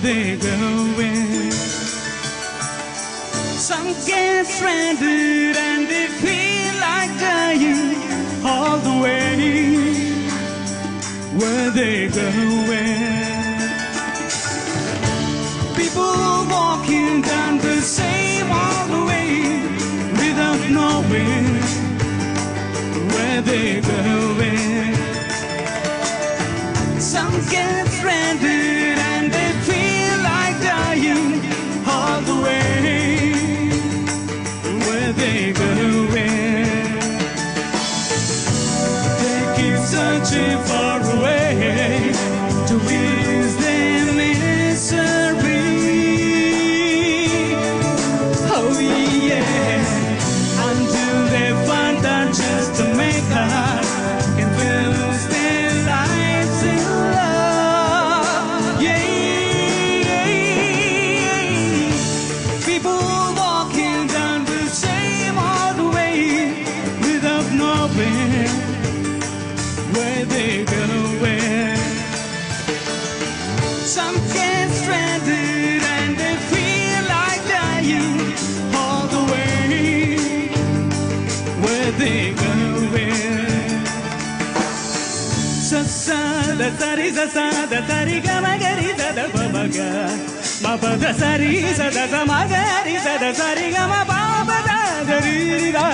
they going? Some get stranded and they feel like dying all the way. Where they going? People walking down the same all the way without knowing where they going. Some get stranded and they feel like dying all the way. Where they going? They keep searching far away to ease their misery. Oh yeah, until they find out just to make her can lose their lives in love. Yeah, people walking down the same old way without knowing where they going. Some get stranded and they feel like dying all the way. Where they going? Sa sa da sa ri sa sa da sa ri ga ma ga ri sa da ba ba ga ma pa da sa ri sa da sa ma ga ri sa da sa ri ga ma ba ba da da ri ri ga.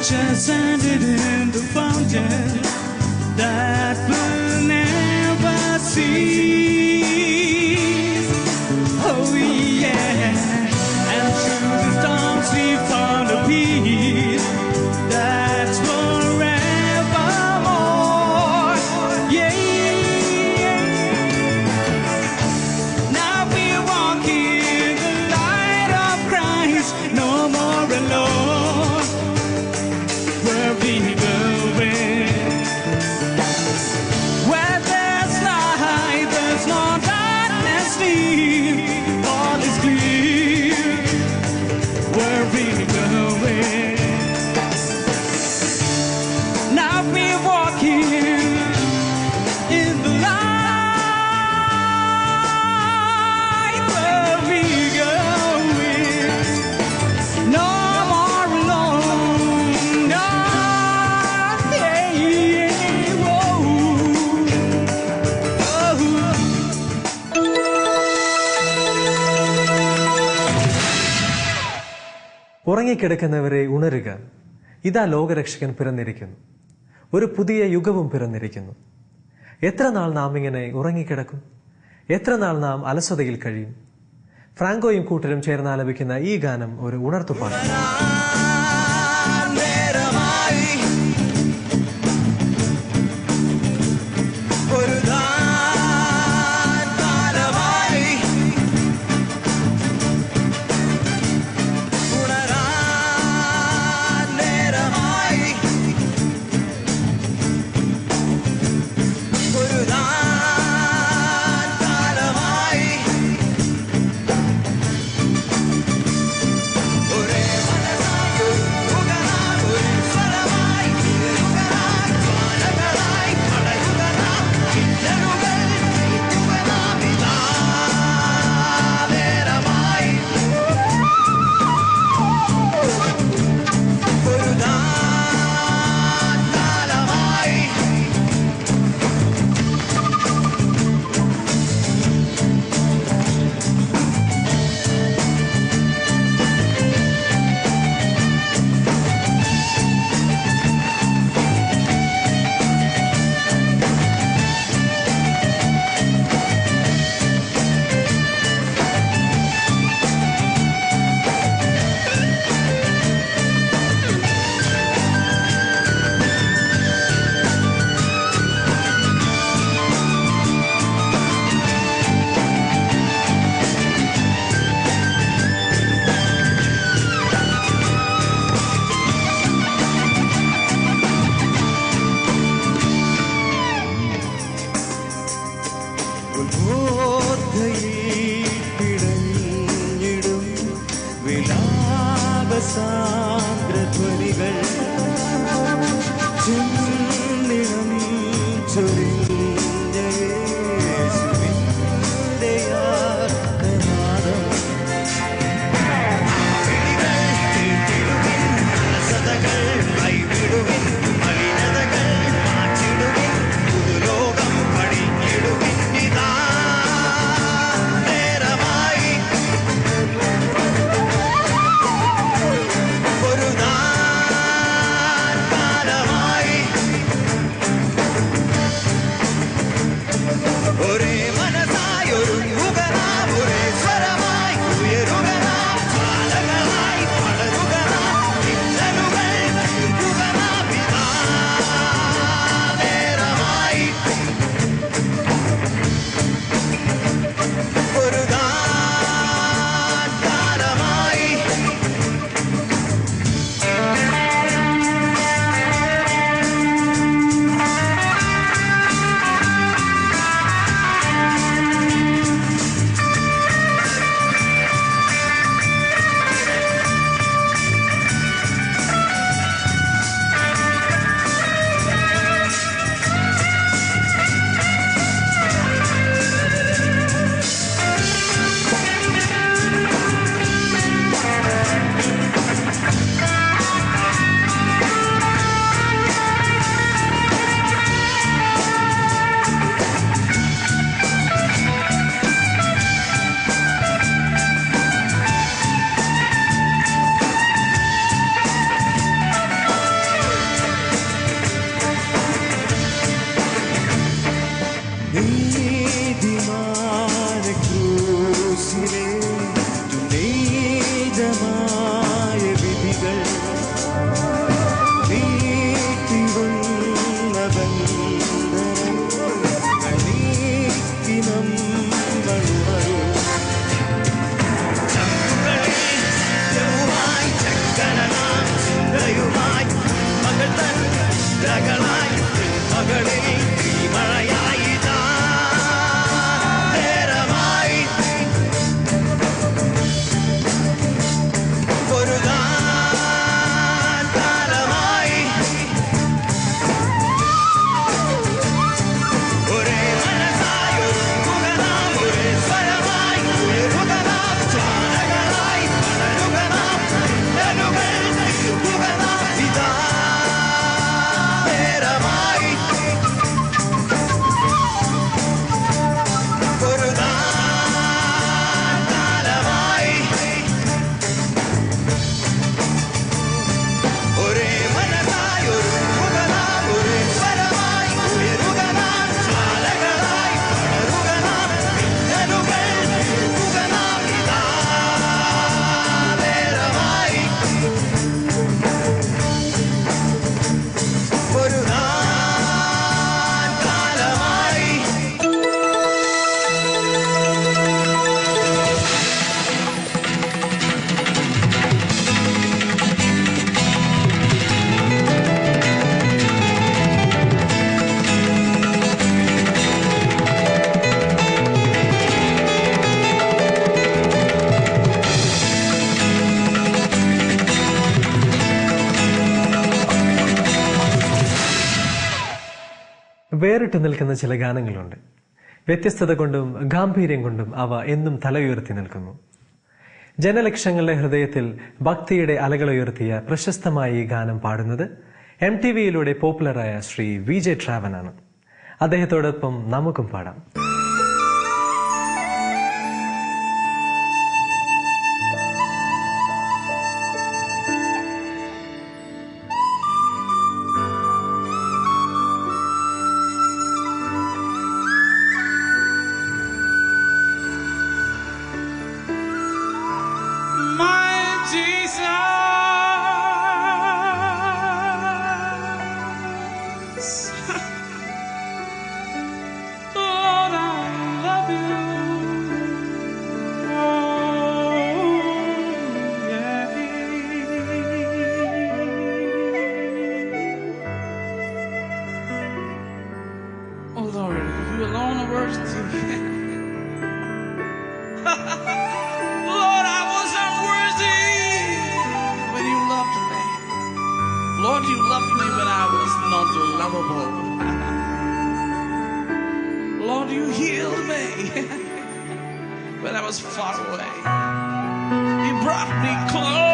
Just ended in the fountain that will never cease. Oh yeah, and through the storms we found a peace that's forevermore. Yeah, now we're walking in the light of Christ, no more alone. Where we going? Where there's light, there's no darkness near. All is clear. Where we going? Now we're walking in the light. Where we going? No more alone. No. ഉറങ്ങിക്കിടക്കുന്നവരെ ഉണരുക, ഇതാ ലോകരക്ഷകൻ പിറന്നിരിക്കുന്നു, ഒരു പുതിയ യുഗവും പിറന്നിരിക്കുന്നു. എത്ര നാൾ നാം ഇങ്ങനെ ഉറങ്ങിക്കിടക്കും? എത്ര നാൾ നാം അലസതയിൽ കഴിയും? ഫ്രാങ്കോയും കൂട്ടരും ചേർന്ന് ആലപിക്കുന്ന ഈ ഗാനം ഒരു ഉണർത്തുപാട്ട്. Ore നീതിമാന ക്രൂശിലെ തുനേജമായ വിധികൾ നീട്ടി വന്ന ബന്ധനം നീക്കി നമ്മൾ ചങ്കുകളിൽ ചക്കരനാം ചിന്തയുമായി മകൾ തൻ രകളായി മകളിൽ മഴയായി നേരമായി ഒരു കാലമായി ഒരേ മനസ്സായി ഒരു മുഖനാം ഒരേ സ്വരമായി ഉയരുകനാം ജ്വാലകളായി പടരുകനാം മിന്നലുകൾ തീർക്കുകനാം ഇതാ നേരമായി ഒരു കാലമായി ഒരേ മനസ്സായി ഒരു മുഖനാം ഒരേ സ്വരമായി ഉയരുകനാം ജ്വാലകളായി പടരുകനാം മിന്നലുകൾ തീർക്കുകനാം ഇതാ നേരമായി ഒരു കാലമായി വേറിട്ട് നിൽക്കുന്ന ചില ഗാനങ്ങളുണ്ട്. വ്യത്യസ്തത കൊണ്ടും ഗാംഭീര്യം കൊണ്ടും അവ എന്നും തലയുയർത്തി നിൽക്കുന്നു. ജനലക്ഷങ്ങളുടെ ഹൃദയത്തിൽ ഭക്തിയുടെ അലകളുയർത്തിയ പ്രശസ്തമായ ഈ ഗാനം പാടുന്നത് MTVയിലൂടെ പോപ്പുലറായ ശ്രീ VJ ട്രാവനാണ്. അദ്ദേഹത്തോടൊപ്പം നമുക്കും പാടാം. My Jesus, Lord, I love you. Oh, yeah. Oh, Lord, you alone are worthy. Lord, I was unworthy when you loved me. Lord, you loved me when I was not lovable. Lord, you healed me when I was far away. You brought me close.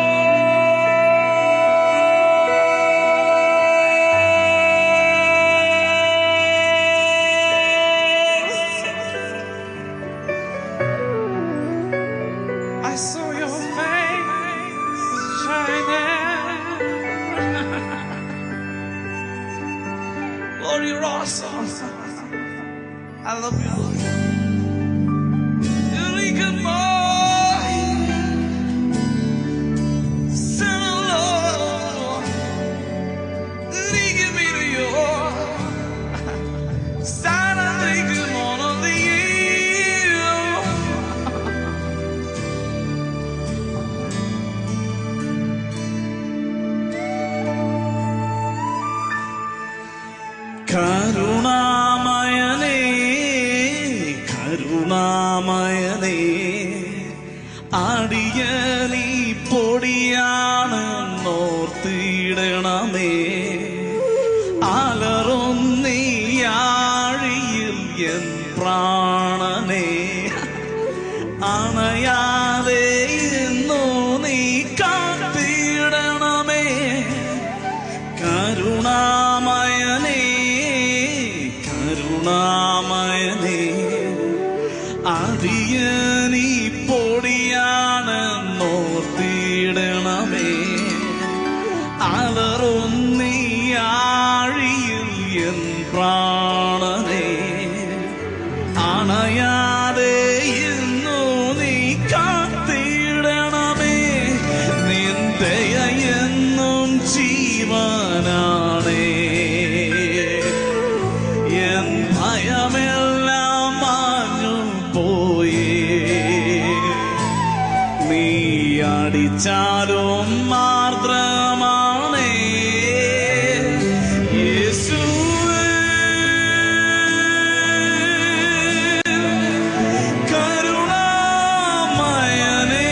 I saw your face shining. Lord, you're awesome. I love you, Lord. Really good morning, Son of Lord. Really give me to your sign of the good morning of the year. കരുണാമയനേ കരുണാമയനേ അടിയനീ പൊടിയാണെന്നോർത്തിടണമേ അലറുന്നീയാഴിയിൽ എൻ പ്രാണനെ അണയാതെ എന്നോ നീ കാത്തിടണമേ കരുണാമയനേ കരുണാമയനേ അടിയനീ പൊടിയാണെന്നോർത്തിടണമേ അലറുന്നീയാഴിയിൽ എൻ പ്രാണനെ അണയ എൻ ഭയമെല്ലാം മാഞ്ഞു പോയേ. നീ അടിച്ചാലും മാർദ്രമാണേ യേശുവേ. കരുണാമയനേ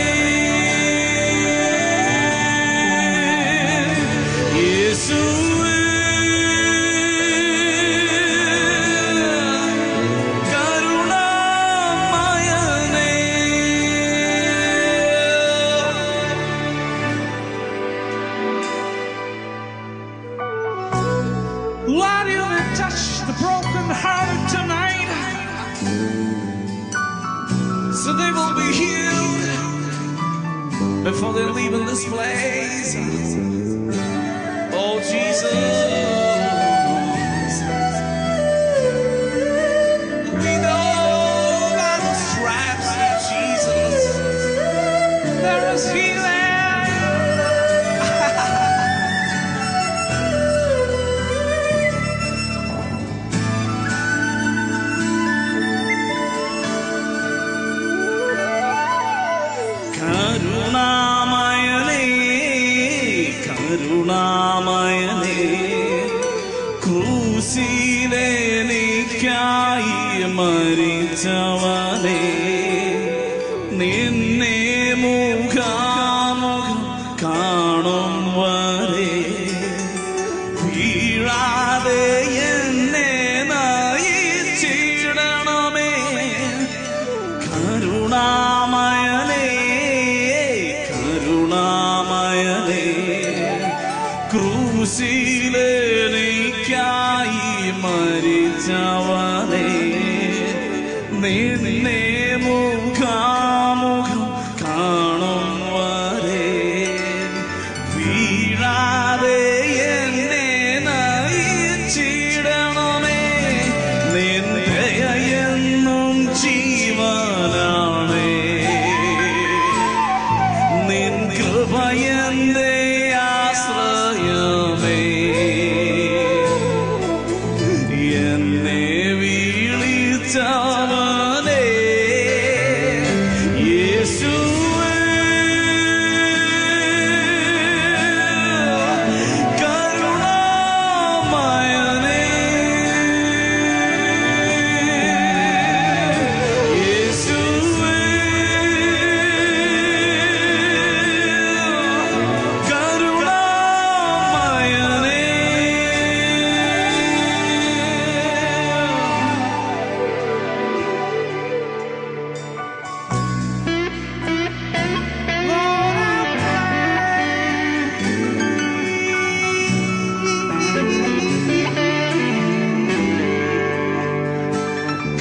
യേശുവേ. കരുണാമയനേ. Lord, you will touch the broken hearted tonight, so they will be healed before they leave in this place. Oh, Jesus. We know that the stripes of Jesus, there is healing. കരുണാമയനേ കരുണാമയനേ ക്രൂശിലെനിക്കായി മരിച്ചവനേ. നിന്നെ മുഖാമുഖം കാണും വരെ വീഴാതെ എന്നെ നയിച്ചിടണമേ. കരുണാമയനേ കരുണാമയനേ ക്രൂശിലെനിക്കായി മരിച്ചവനേ. നിന്നെ മുഖാമുഖം കാണും വരെ വീഴാതെ എന്നെ നയിച്ചിടണമേ. നിന്റെ എന്നും ജീവനാണേ. നിൻ കൃപയന്റെ ആശ്രയമേ. എന്നെ വിളിച്ചവനേ യേശുവേ. കരുണാമയനേ യേശുവേ. കരുണാമയനേ.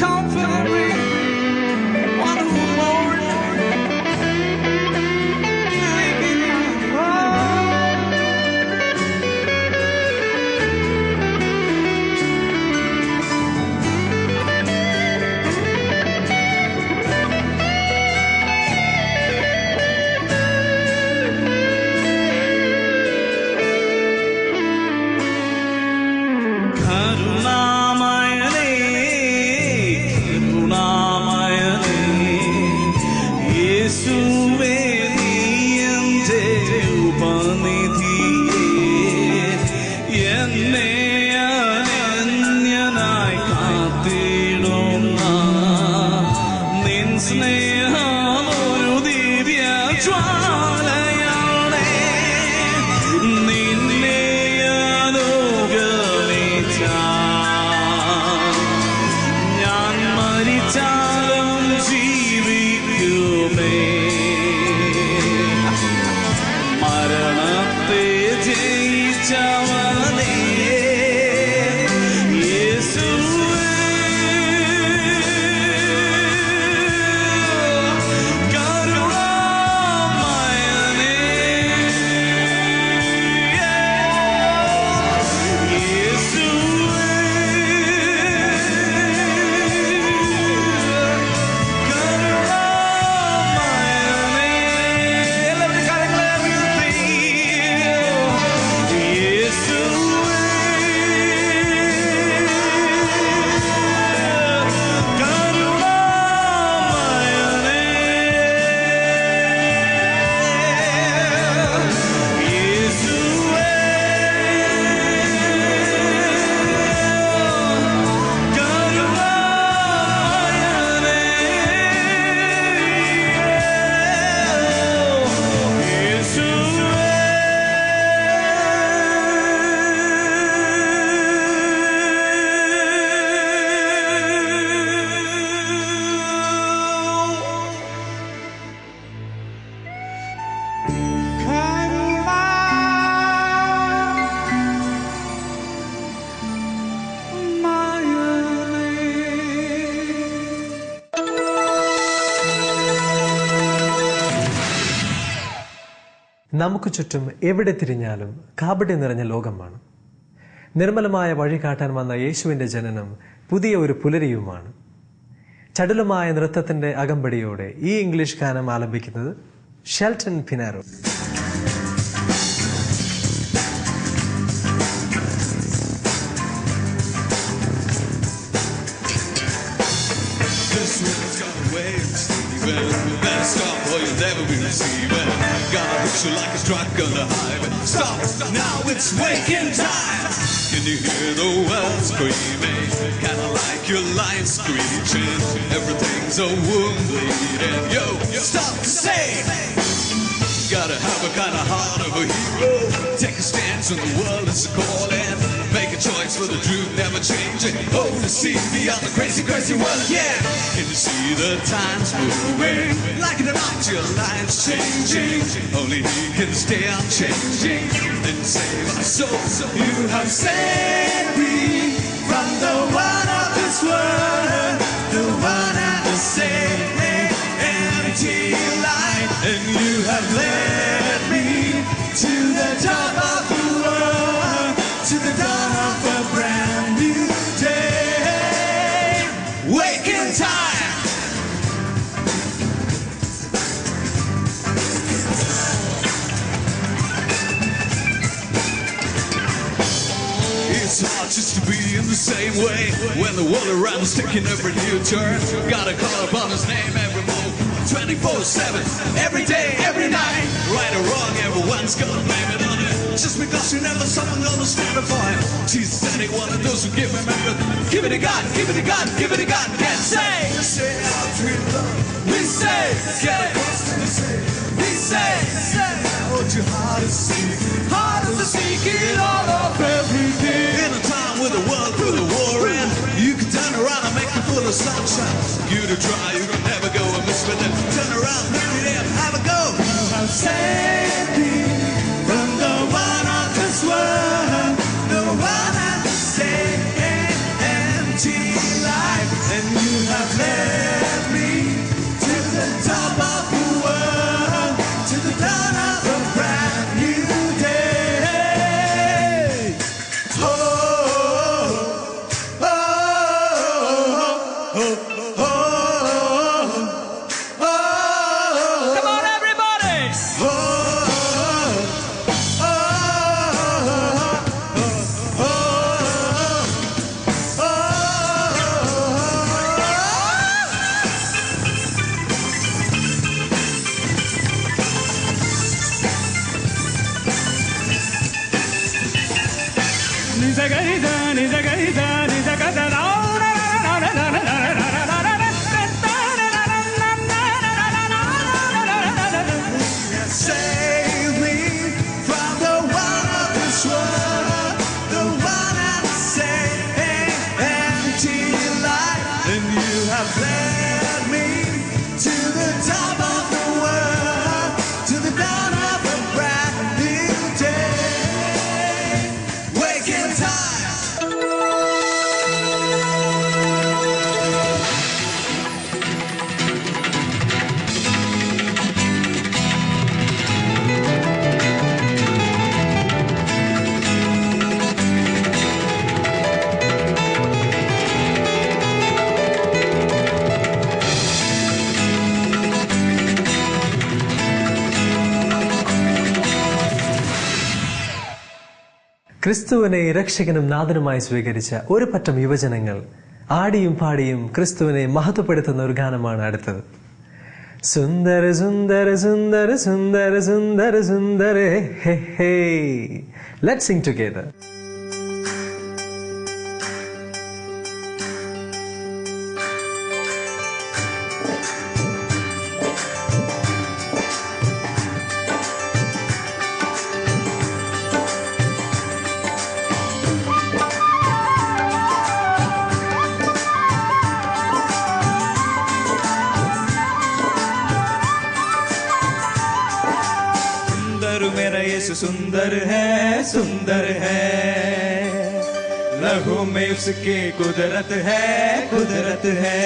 Comfort me, wonderful Lord. Thank you, കരുണാമയനേ കരുണാമയനേ യേശുവേ. നീ എന്റെ ഉപനിധിയേ. എന്നെ അനന്യനായി കാത്തിടുന്ന നിൻ സ്നേഹം ഒരു ദിവ്യ ജ്വാലയാണേ. നിന്നെ ഞാൻ മരിച്ചാലും ജീവിക്കുമേ. മരണത്തെ ജയിച്ചവനേ യേശുവേ. കരുണാമയനേ യേശുവേ. നമുക്ക് ചുറ്റും എവിടെ തിരിഞ്ഞാലും കാപട്യം നിറഞ്ഞ ലോകമാണ്. നിർമ്മലമായ വഴി കാട്ടാൻ വന്ന യേശുവിൻ്റെ ജനനം പുതിയ ഒരു പുലരിയുമാണ്. ചടുലമായ നൃത്തത്തിന്റെ അകമ്പടിയോടെ ഈ ഇംഗ്ലീഷ് ഗാനം ആലപിക്കുന്നത് Shelton പിനാരോ. Better stop or you'll never be receiving. Gotta hit you like a truck on the highway. Stop, now it's waking time. Can you hear the world screaming? Kinda like your line screeching. Everything's a wound bleeding. Yo, stop to say. Gotta have a kind of heart of a hero. Take a stance when the world is calling. Make a choice for the truth, never changing. Oh, to see beyond the crazy, crazy world, yeah. Can you see the times moving? Like an art, your life's changing. Only He can stay unchanging. Then save our souls. You have saved me from the one of this world, the one and the same empty life. And you have led me to the top of the world, to the dawn of a brand new day. Waking time. It's hard just to be in the same way when the world around is taking every new turn. Gotta call upon His name every moment, 24/7, every day, every night. Right or wrong, everyone's gonna blame it on Him. Just because you never someone gonna stand before Him. Jesus said He wanted those who give Him everything. Give it to God, give it to God, give it to God. Can't say out we love. We say, get across to the sea. We say, hold your heart is seek, heart is seeking all of everything. In a time with the world full of war in, you can turn around and make it full of sunshine. Give it a try, you can never go and miss with it. Turn around, hurry there, have a go. You have saved me from the one of this world, the one and the same empty life. And you have led me to the top of the world, to the dawn of a brand new day. Oh, oh, oh, oh, oh, oh. Come on, everybody! Oh, oh, oh, oh, Nizagarida, nizagarida, nizagarida. save me from the one of this world, the one and the same empty life. And you have led me to the top of the world, to the dawn of a brand new day. Waking time. ക്രിസ്തുവിനെ രക്ഷകനും നാഥനുമായി സ്വീകരിച്ച ഒരു പറ്റം യുവജനങ്ങൾ ആടിയും പാടിയും ക്രിസ്തുവിനെ മഹത്വപ്പെടുത്തുന്ന ഒരു ഗാനമാണ് അടുത്തത്. സുന്ദര സുന്ദര സുന്ദര സുന്ദര സുന്ദര സുന്ദര ഹേ ഹേ. Let's sing together. मेरा यीशु सुंदर है, सुंदर है। लहू में उसकी कुदरत है, कुदरत है।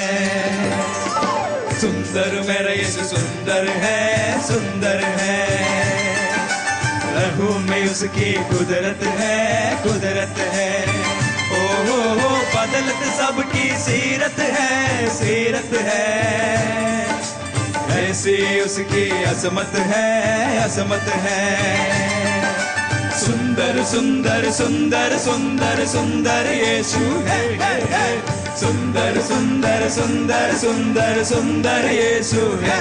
सुंदर मेरा यीशु सुंदर है, सुंदर है। लहू में उसकी कुदरत है, कुदरत है। ओ हो बदलत सबकी सीरत है, सीरत है। ऐसी उसकी असमत है, असमत है। सुंदर सुंदर सुंदर सुंदर सुंदर यीशु है, सुंदर सुंदर सुंदर सुंदर सुंदर यीशु है।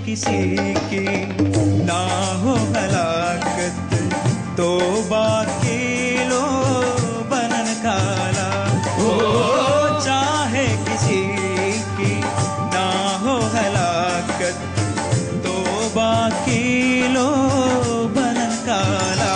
किसी की ना हो हलाकत तो बाकी लो बनन काला। हो चाहे किसी की ना हो हलाकत तो बाकी लो बनन काला।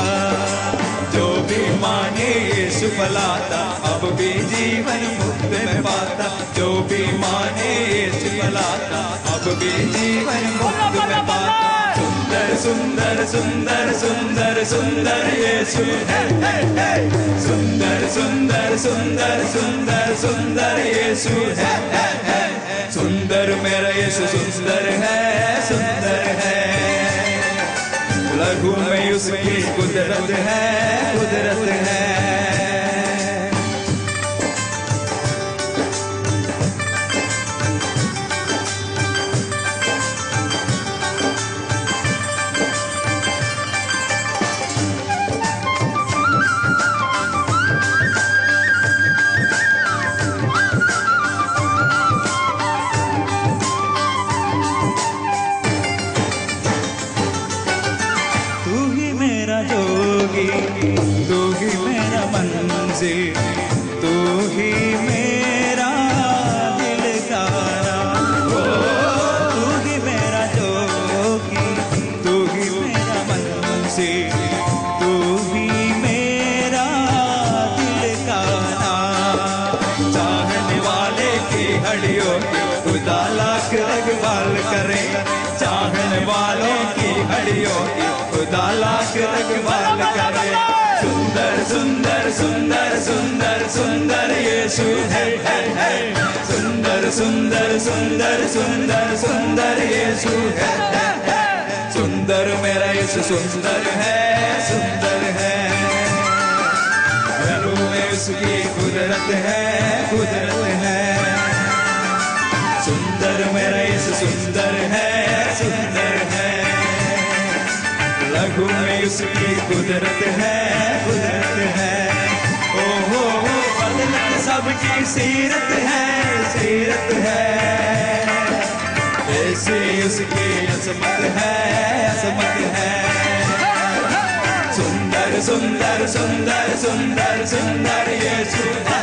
जो भी माने यीशु फलाता अब भी जीवन मुक्त में पाता। जो भी माने यीशु फलाता अब भी जीवन मुक्त में पाता। सुंदर सुंदर सुंदर सुंदर सुंदर यीशु है, सुंदर सुंदर सुंदर सुंदर सुंदर यीशु है। सुंदर मेरा यीशु सुंदर है, सुंदर है। लहू में उसकी कुदरत है, कुदरत है। तू ही मेरा मंजिल, तू ही मेरा दिल गाना। तू ही मेरा जोगी, तू ही मेरा मंजिल, तू ही मेरा दिल गाना। चाहने वाले की हड्डियों की खुदा लाख रखवाल करे। चाहने वालों की हड्डियों की खुदा लाख रखवाल करे। सुंदर सुंदर सुंदर सुंदर सुंदर यीशु है, सुंदर सुंदर सुंदर सुंदर सुंदर यीशु है। सुंदर मेरा यीशु सुंदर है, सुंदर है। लहू में उसकी कुदरत है, कुदरत है। सुंदर मेरा यीशु सुंदर है, सुंदर है। लहू में उसकी कुदरत है, कुदरत है। ओ हो बदलत सबकी सीरत है, सीरत है। ऐसी उसकी असमत है, असमत है। सुंदर सुंदर सुंदर सुंदर सुंदर यीशु है,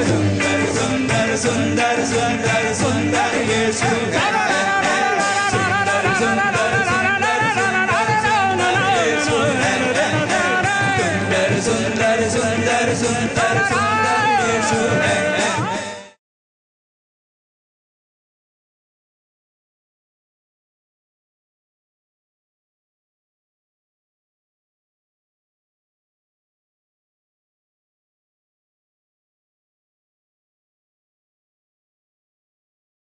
सुंदर सुंदर सुंदर सुंदर सुंदर